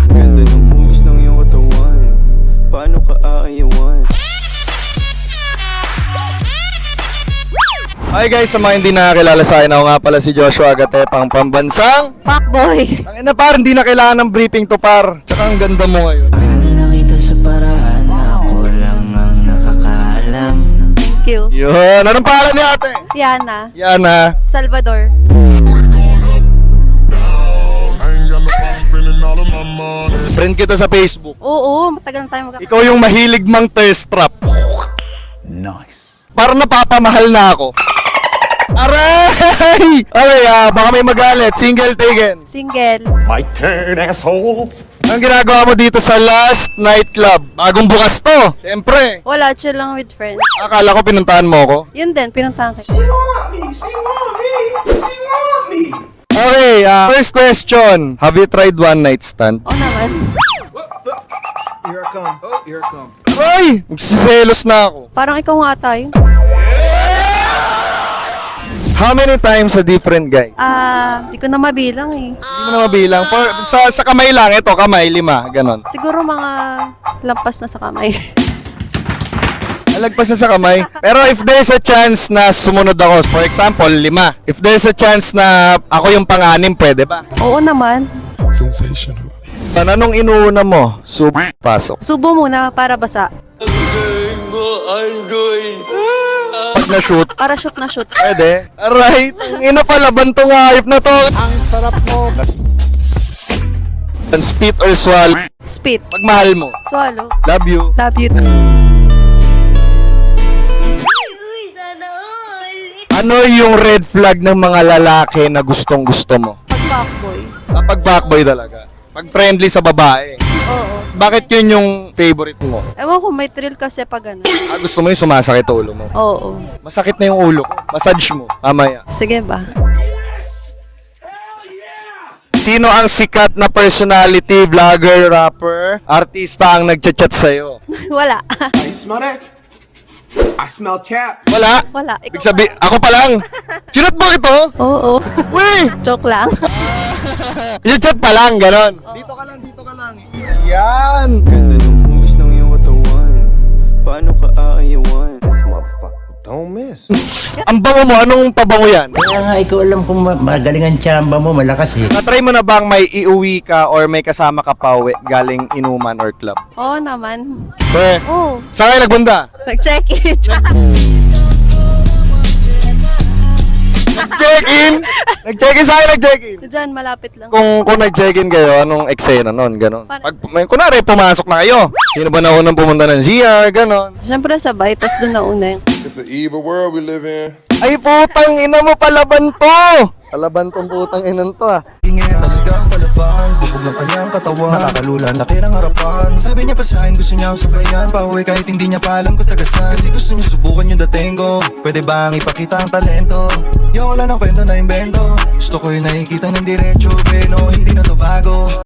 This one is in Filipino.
Ganda ng hugis ng iyong katawan, paano ka aayawan? Hi guys, sa mga hindi nakakilala sa akin, ako nga pala si Joshua Agatepang, pambansang Fuckboy. ang ina par, hindi na kailangan ng briefing to par. Tsaka ang ganda mo ngayon. Ang nakita sa paraan na ako lang ang nakakaalam. Thank you. Yun, anong pangalan ni ate? Yana. Yana. Salvador. Friend kita sa Facebook. Oo, matagal na tayo Ikaw yung mahilig mang thirst trap. Nice. Parang napapamahal na ako. Aray! Okay, baka may magalit. Single taken. Single. My turn, assholes! Anong ginagawa mo dito sa Last Nightclub? Bagong bukas to. Siyempre. Wala, chill lang with friends. Akala ko pinuntahan mo ako. Yun din, pinuntahan kita. Okay, first question. Have you tried one night stand? Oo naman. Aray! Magsiselos na ako. Parang ikaw nga tayo. How many times a different guy? Di ko na mabilang eh. Hindi mo na mabilang. Sa kamay lang. Ito, kamay, 5. Ganon. Siguro mga lampas na sa kamay. Alagpas na sa kamay. Pero if there's a chance na sumunod ako, for example, 5. If there's a chance na ako yung pang-anim, pwede ba? Oo naman. Sensational. Anong inuuna mo? Pasok. Subo muna para basa. Pag na-shoot, Para shoot na shoot. pwede. Alright. Ang ina pala, bantong hayop na to. Ang sarap mo. Spit or swallow? Spit. Pagmahal mo. Swallow. Love you. Love you. Ano yung red flag ng mga lalaki na gustong gusto mo? Pag fuckboy. Pag fuckboy talaga. Pag friendly sa babae. Oo. Bakit yun yung favorite mo? Ewan ko, may thrill kasi pag ano. Gusto mo yung sumasakit ulo mo. Oo. Masakit na yung ulo ko. Massage mo. Mamaya. Sige ba? Sino ang sikat na personality, vlogger, rapper, artista ang nagchat-chat sa'yo? Wala. You smell that? I smell cap. Wala. Wala. Ibig sabi, ako pa lang. Chinat mo ito? Oo. Uy! Joke lang. Yung chat pa lang, ganon. Dito ka lang, dito ka lang. Yan! Ganda ng hugis ng iyong katawan, paano ka aayawan? This motherfucker don't miss. Ang bango mo, anong pabango yan? Kaya nga, ikaw alam kung magaling ang tsamba mo, malakas eh. Na-try mo na bang may iuwi ka or may kasama ka pa uwi galing inuman or club? Oo naman. Oo. Saan kayo nagbunda? Nag-check it. Nag-check-in? Nag-check-in saan kayo nag-check-in? Diyan, malapit lang. Kung nag-check-in kayo, anong eksena nun? Ganon. Pag, kunwari, pumasok na kayo. Sino ba naunang pumunta ng CR? Ganon. Siyempre sabay, tas doon na una yung... It's an evil world we live in. Ay, putang ina mo, palaban to! Palaban tong putang inan to, Talagang palaban, bubog ng kanyang katawan. Nakakalula, laki ng harapan. Sabi niya pa sa'kin, gusto niya ako sabayan. Pauwi kahit hindi niya pa alam kung tagasan. Kasi gusto niya subukan yung dating ko. Pwede bang ipakita ang talento? Yung wala ng kwento na imbento. Gusto ko yung nakikita ng diretso, pero hindi na to bago.